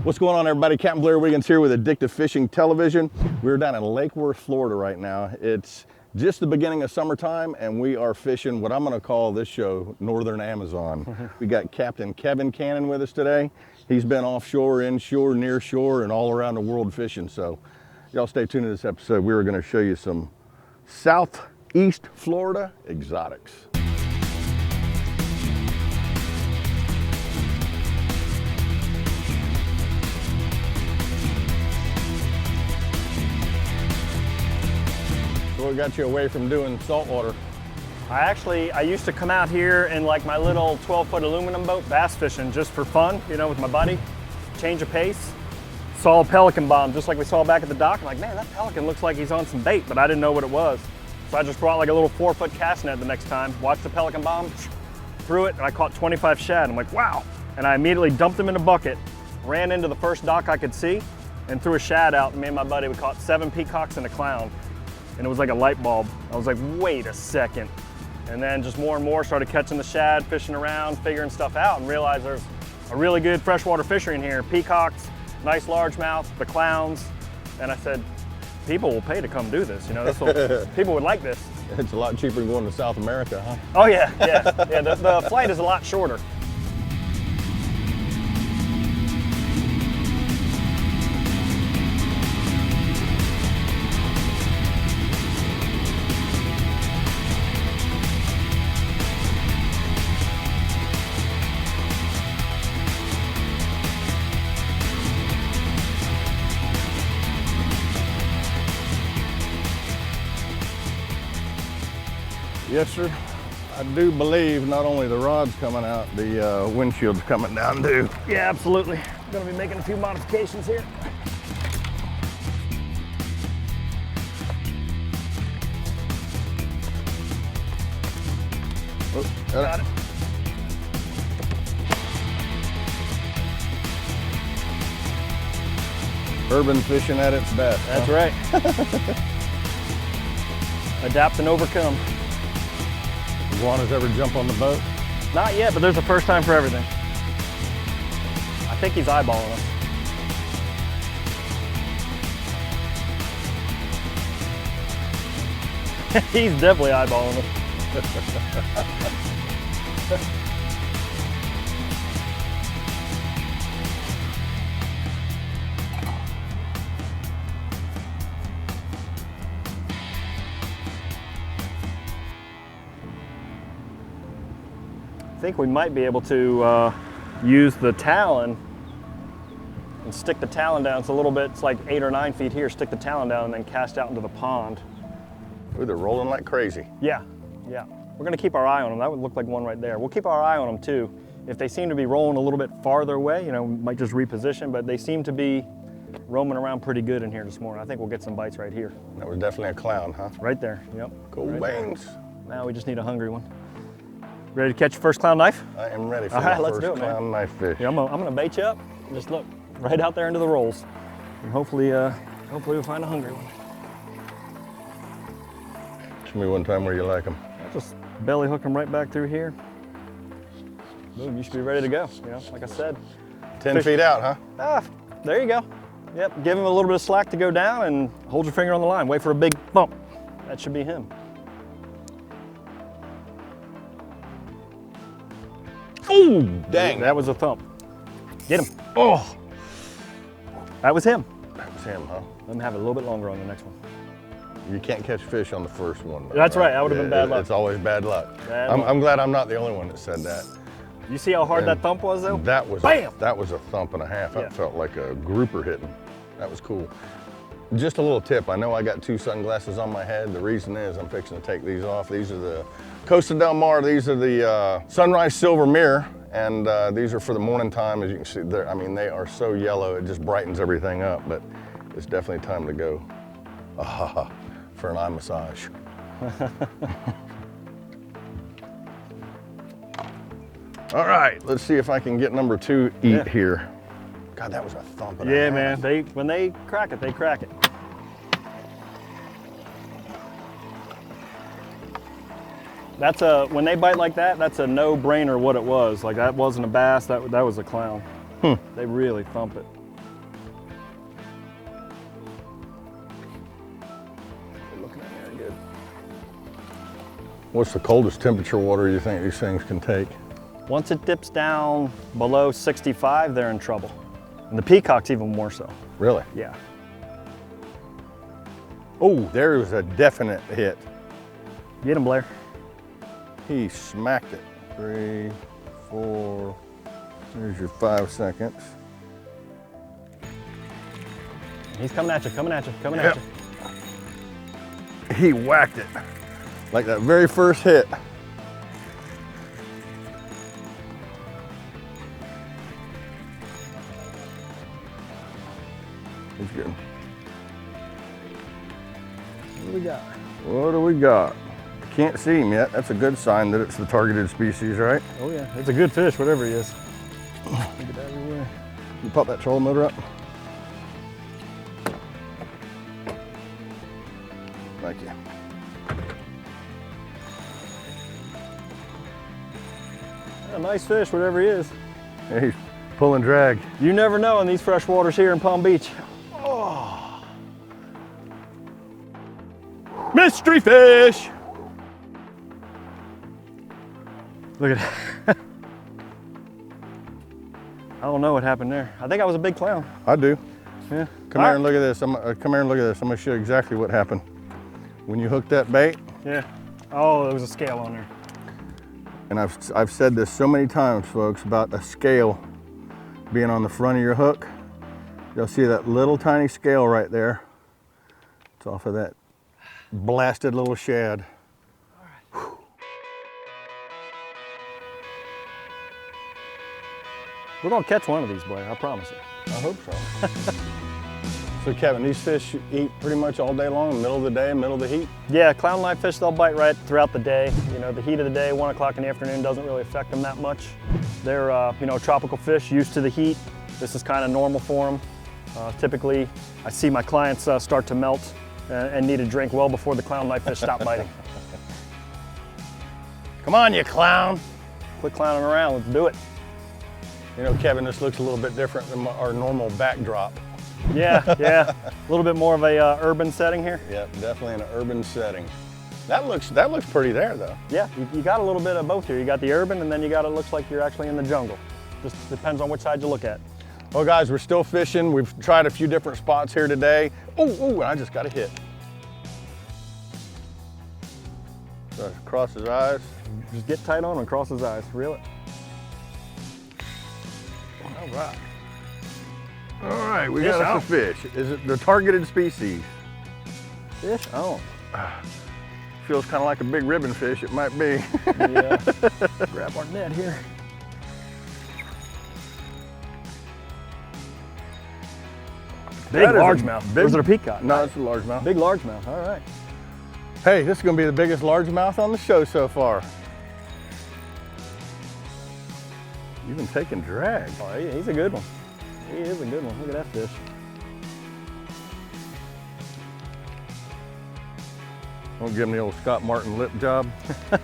What's going on, everybody? Capt Blair Wiggins here with Addictive Fishing Television. We're down in Lake Worth, Florida right now. It's just the beginning of summertime and we are fishing what I'm gonna call this show Northern Amazon. We got Captain Kevin Cannon with us today. He's been offshore, inshore, near shore, and all around the world fishing. So y'all stay tuned to this episode. We're gonna show you some Southeast Florida exotics. What got you away from doing saltwater? I used to come out here in like my little 12-foot aluminum boat, bass fishing, just for fun, you know, with my buddy, change of pace. Saw a pelican bomb, just like we saw back at the dock. I'm like, man, that pelican looks like he's on some bait, but I didn't know what it was. So I just brought like a little 4-foot cast net the next time, watched the pelican bomb, threw it, and I caught 25 shad. I'm like, wow. And I immediately dumped them in a bucket, ran into the first dock I could see, and threw a shad out. And me and my buddy, we caught 7 peacocks and a clown. And it was like a light bulb. I was like, wait a second. And then just more and more started catching the shad, fishing around, figuring stuff out, and realized there's a really good freshwater fishery in here. Peacocks, nice largemouth, the clowns. And I said, people will pay to come do this. You know, people would like this. It's a lot cheaper than going to South America, huh? Oh yeah, yeah, yeah. The flight is a lot shorter. Yes, sir. I do believe not only the rod's coming out, the windshield's coming down too. Yeah, absolutely. Gonna be making a few modifications here. Oh, got it. Urban fishing at its best. That's right. Adapt and overcome. Iguanas ever jump on the boat? Not yet, but there's a first time for everything. I think he's eyeballing us. He's definitely eyeballing us. I think we might be able to use the talon and stick the talon down. It's a little bit, it's like 8 or 9 feet here. Stick the talon down and then cast out into the pond. Ooh, they're rolling like crazy. Yeah, yeah. We're gonna keep our eye on them. That would look like one right there. We'll keep our eye on them too. If they seem to be rolling a little bit farther away, you know, we might just reposition, but they seem to be roaming around pretty good in here this morning. I think we'll get some bites right here. That was definitely a clown, huh? Right there, yep. Cool right beans. There. Now we just need a hungry one. Ready to catch your first clown knife? I am ready for All right, my let's first do it, clown knife fish. Yeah, I'm gonna bait you up. Just look right out there into the rolls, and hopefully we'll find a hungry one. Show me one time where you like them. I'll just belly hook them right back through here. Boom, you should be ready to go. You know, like I said. 10 feet out, huh? Ah, there you go. Yep, give him a little bit of slack to go down and hold your finger on the line. Wait for a big thump. That should be him. Ooh, dang. That was a thump. Get him. Oh. That was him. That was him, huh? Let me have it a little bit longer on the next one. You can't catch fish on the first one. Though, That's right. That would have been bad luck. It's always bad luck. Bad luck. I'm glad I'm not the only one that said that. You see how hard And that thump was though? That was Bam! That was a thump and a half. Yeah. That felt like a grouper hitting. That was cool. Just a little tip. I know I got 2 sunglasses on my head. The reason is I'm fixing to take these off. These are the Costa Del Mar. These are the Sunrise Silver Mirror. And these are for the morning time. As you can see, I mean, they are so yellow, it just brightens everything up, but it's definitely time to go for an eye massage. All right, let's see if I can get number 2 eat here. God, that was a thump. Yeah, man, when they crack it, they crack it. That's when they bite like that, that's a no-brainer what it was. Like that wasn't a bass, that was a clown. They really thump it. They're looking at there good. What's the coldest temperature water you think these things can take? Once it dips down below 65, they're in trouble. And the peacock's even more so. Really? Yeah. Oh, there was a definite hit. Get him, Blair. He smacked it. 3, 4, there's your 5 seconds. He's coming at you, coming at you, coming at you. He whacked it. Like that very first hit. He's good. What do we got? What do we got? Can't see him yet. That's a good sign that it's the targeted species, right? Oh yeah, it's a good fish, whatever he is. Look at that everywhere. You pop that trolling motor up. Thank you. A nice fish, whatever he is. Yeah, he's pulling drag. You never know in these fresh waters here in Palm Beach. Oh. Mystery fish! Look at it. I don't know what happened there. I think I was a big clown. I do. Yeah. Come here and look at this. Come here and look at this. I'm gonna show you exactly what happened. When you hooked that bait, Yeah. Oh, there was a scale on there. and I've said this so many times, folks, about a scale being on the front of your hook. You'll see that little tiny scale right there. It's off of that blasted little shad. We're gonna catch one of these, Blair, I promise you. I hope so. So Kevin, these fish eat pretty much all day long, middle of the day, middle of the heat? Yeah, clown live fish, they'll bite right throughout the day. You know, the heat of the day, 1 o'clock in the afternoon doesn't really affect them that much. They're, you know, tropical fish, used to the heat. This is kind of normal for them. Typically, I see my clients start to melt and need a drink well before the clown live fish stop biting. Come on, you clown. Quit clowning around, let's do it. You know, Kevin, this looks a little bit different than our normal backdrop. Yeah, yeah. A little bit more of a urban setting here. Yep, definitely in an urban setting. That looks pretty there, though. Yeah, you got a little bit of both here. You got the urban, and then you got it looks like you're actually in the jungle. Just depends on which side you look at. Well, guys, we're still fishing. We've tried a few different spots here today. Oh, I just got a hit. Across his eyes. Just get tight on and cross his eyes. Reel it. All right. All right, we got us a fish. Is it the targeted species? Fish? Oh. Feels kind of like a big ribbon fish. It might be. Yeah. Grab our net here. Big largemouth. Big, Or is it a peacock? No, it's a largemouth. Big largemouth. All right. Hey, this is going to be the biggest largemouth on the show so far. Even taking drag. Oh, he's a good one. He is a good one. Look at that fish. Don't give him the old Scott Martin lip job. I'm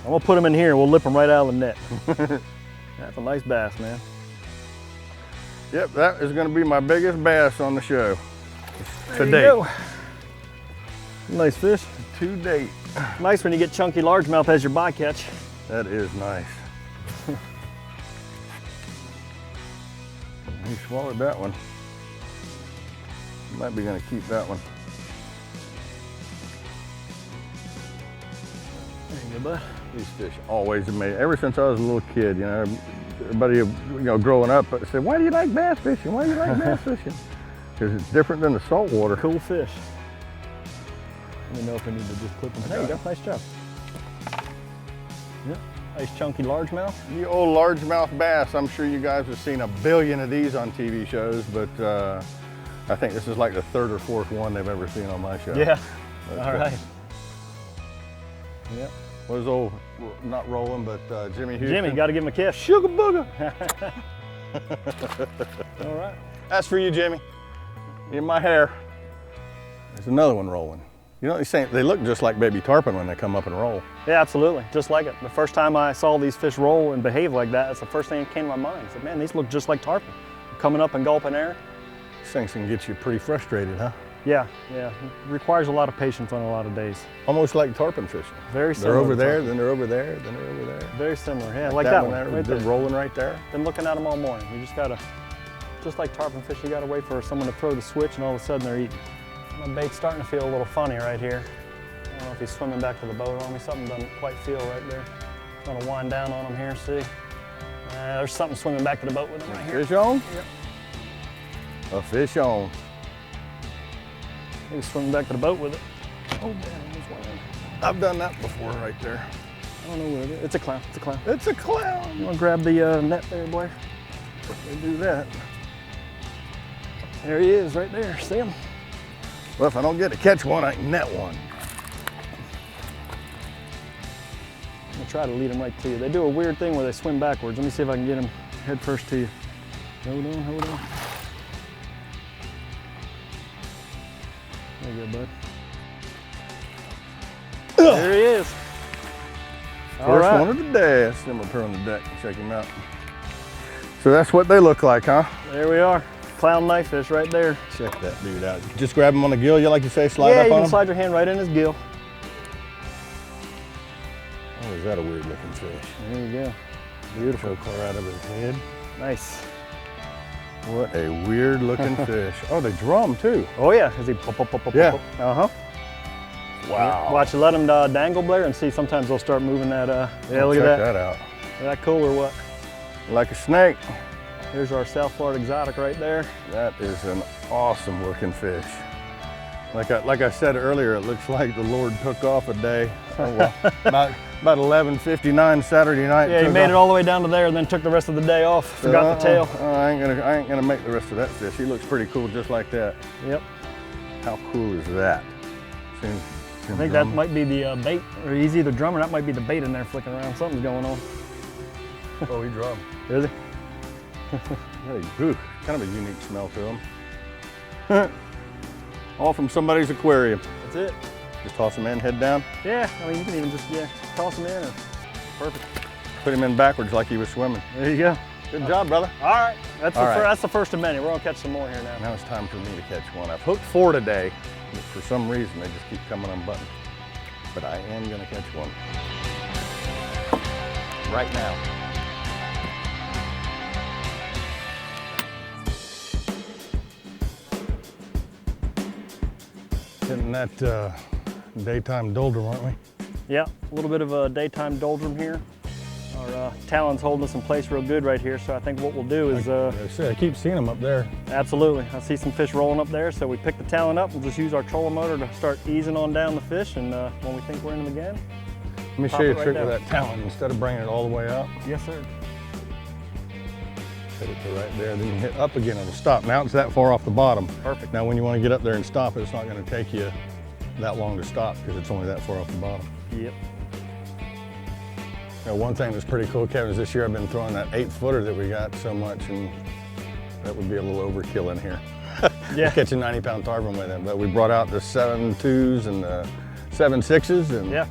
gonna put him in here. We'll lip him right out of the net. That's a nice bass, man. Yep, that is going to be my biggest bass on the show to There date. you go. Nice fish. To date. Nice when you get chunky largemouth as your bycatch. That is nice. He swallowed that one. Might be going to keep that one. There you go, bud. These fish always amaze. Ever since I was a little kid, you know, everybody, you know, growing up said, "Why do you like bass fishing? Why do you like bass fishing?" Because it's different than the saltwater. Cool fish. Let me know if I need to just clip them. There you go. Nice job. Yep. Nice chunky largemouth. The old largemouth bass. I'm sure you guys have seen a billion of these on TV shows, but I think this is like the 3rd or 4th one they've ever seen on my show. Yeah. But, all right. Yep. What was old, not Roland, but Jimmy Houston? Jimmy, got to give him a kiss. Sugar booger. All right. That's for you, Jimmy. In my hair. There's another one rolling. You know what they're saying? They look just like baby tarpon when they come up and roll. Yeah, absolutely, just like it. The first time I saw these fish roll and behave like that, that's the first thing that came to my mind. I said, man, these look just like tarpon. Coming up and gulping air. These things can get you pretty frustrated, huh? Yeah, yeah. It requires a lot of patience on a lot of days. Almost like tarpon fishing. Very similar. They're over there, then they're over there, then they're over there. Very similar, yeah, like that one there, right they're there. rolling right there. Been looking at them all morning. You just gotta, just like tarpon fish, you gotta wait for someone to throw the switch and all of a sudden they're eating. My bait's starting to feel a little funny right here. I don't know if he's swimming back to the boat on me. Something doesn't quite feel right there. I'm gonna wind down on him here, see? There's something swimming back to the boat with him right here. Fish on? Yep. A fish on. He's swimming back to the boat with it. Oh, man, there's one. I've done that before right there. I don't know what it is. It's a clown, it's a clown. It's a clown. You wanna grab the net there, Blair? They do that. There he is, right there, see him? Well, if I don't get to catch one, I can net one. I'm gonna try to lead him right to you. They do a weird thing where they swim backwards. Let me see if I can get him head first to you. Hold on, hold on. There you go, bud. There he is. First one of the day. Then we'll turn on the deck and check him out. So that's what they look like, huh? There we are. Clown knifefish right there. Check that dude out. Just grab him on the gill, you like to say, slide yeah, up you on can him? slide your hand right in his gill. Oh, is that a weird looking fish? There you go. Beautiful. Choke clear out of his head. Nice. What a weird looking fish. Oh, they drum too. Oh yeah, is he pop, pop, pop, pop, Yeah. pop? Uh-huh. Wow. Watch, let them dangle, Blair, and see sometimes they'll start moving that, yeah, look Check at that out. Is that cool or what? Like a snake. Here's our South Florida exotic right there. That is an awesome looking fish. Like I said earlier, it looks like the Lord took off a day. Oh, well, about 11:59 Saturday night. Yeah, he made it all the way down to there and then took the rest of the day off. Forgot the tail. I ain't gonna make the rest of that fish. He looks pretty cool just like that. Yep. How cool is that? I think that might be the bait, or he's either drum or that might be the bait in there flicking around. Something's going on. Oh, he drum. Is he? Hey, kind of a unique smell to him. All from somebody's aquarium. That's it. Just toss him in, head down. Yeah, I mean, you can even just, toss him in. Perfect. Put him in backwards like he was swimming. There you go. Good job, brother. All right. That's All the first of many. We're going to catch some more here now. Now it's time for me to catch one. I've hooked 4 today, but for some reason they just keep coming unbuttoned. But I am gonna catch one. Right now. Hitting that daytime doldrum, aren't we? Yeah, a little bit of a daytime doldrum here. Our talon's holding us in place real good right here, so I think what we'll do is... I keep seeing them up there. Absolutely. I see some fish rolling up there, so we pick the talon up. We'll just use our trolling motor to start easing on down the fish, and when we think we're in them again... Let me show you a trick with that talon. Instead of bringing it all the way up, Yes, sir. hit it to right there, then you hit up again and it'll stop. Now it's that far off the bottom. Perfect. Now when you want to get up there and stop it, it's not going to take you that long to stop because it's only that far off the bottom. Yep. Now, one thing that's pretty cool, Kevin, is this year I've been throwing that 8-footer that we got so much, and that would be a little overkill in here. Yeah. Catch a 90-pound tarpon with it, but we brought out the 7.2s and the 7.6s, and Yeah.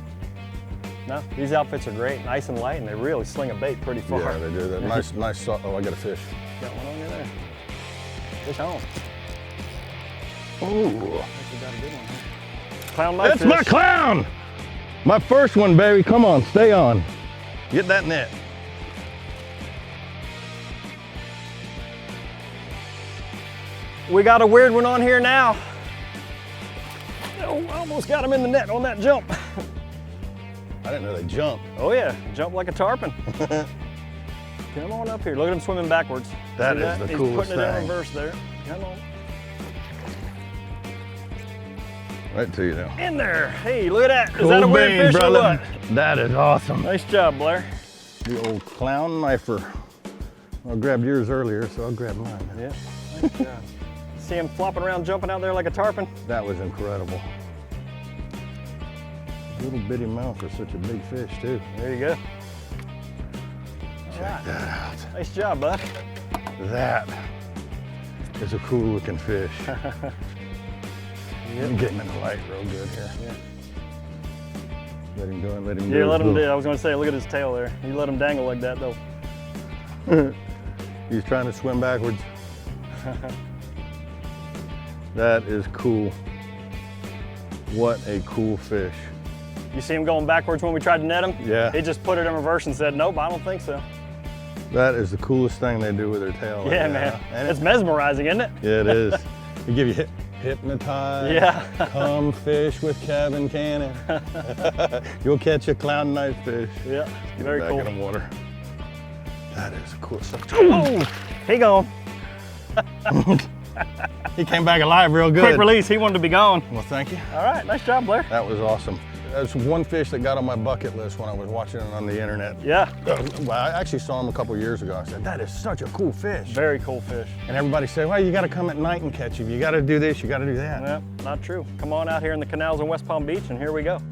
No, these outfits are great, nice and light, and they really sling a bait pretty far. yeah, they do that. Nice. Oh, I got a fish. Got one on you there. Fish on. Ooh. I think we got a good one here. Clown knife That's my clown! My first one, baby. Come on, stay on. Get that net. We got a weird one on here now. Oh, I almost got him in the net on that jump. I didn't know they jumped. Oh yeah, jump like a tarpon. Come on up here. Look at him swimming backwards. That See is the He's coolest putting it in thing. reverse there. Come on. Right to you now. In there. Hey, look at that. Is that a weird fish or what? That is awesome. Nice job, Blair. The old clown knifer. I grabbed yours earlier, so I'll grab mine now. Yeah, nice job. See him flopping around, jumping out there like a tarpon? That was incredible. Little bitty mouth for such a big fish, too. There you go. Check that out. Nice job, bud. That is a cool looking fish. Yep. Get him in the light real good here. Yeah. Let him do it, let him do it. Yeah, let him do it. I was going to say, look at his tail there. You let him dangle like that, though. He's trying to swim backwards. That is cool. What a cool fish. You see him going backwards when we tried to net him? Yeah. He just put it in reverse and said, nope, I don't think so. That is the coolest thing they do with their tail. Yeah, man. And it's mesmerizing, isn't it? Yeah, it is. They give you hypnotized. Yeah. Come fish with Kevin Cannon. You'll catch a clown knife fish. Yeah, Get very back cool. in the water. That is cool stuff. Oh, he gone. He came back alive real good. Quick release, he wanted to be gone. Well, thank you. All right, nice job, Blair. That was awesome. That's one fish that got on my bucket list when I was watching it on the internet. Yeah. Well, I actually saw him a couple years ago. I said, that is such a cool fish. Very cool fish. And everybody said, well, you got to come at night and catch him. You got to do this, you got to do that. Yeah, not true. Come on out here in the canals in West Palm Beach, and here we go.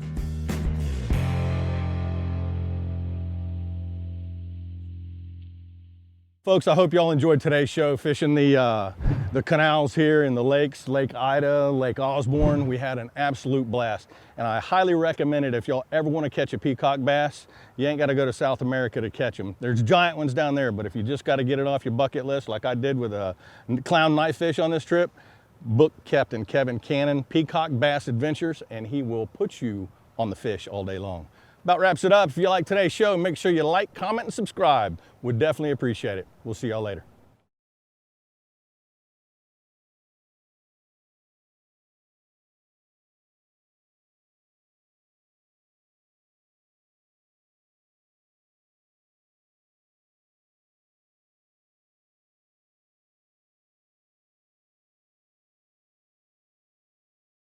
Folks, I hope y'all enjoyed today's show, fishing the canals here in the lakes, Lake Ida, Lake Osborne. We had an absolute blast. And I highly recommend it if y'all ever want to catch a peacock bass. You ain't got to go to South America to catch them. There's giant ones down there, but if you just got to get it off your bucket list, like I did with a clown knife fish on this trip, book Captain Kevin Cannon, Peacock Bass Adventures, and he will put you on the fish all day long. About wraps it up. If you like today's show, make sure you like, comment, and subscribe. We'd definitely appreciate it. We'll see y'all later.